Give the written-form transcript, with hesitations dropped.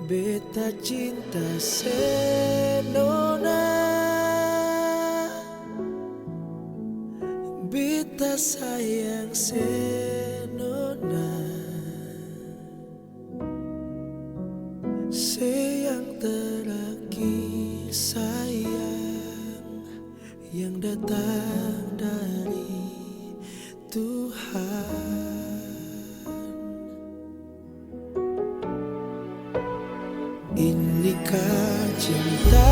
Beta cinta senona, beta sayang senona, sayang terakhir sayang yang datang dari Tuhan. Inikah cinta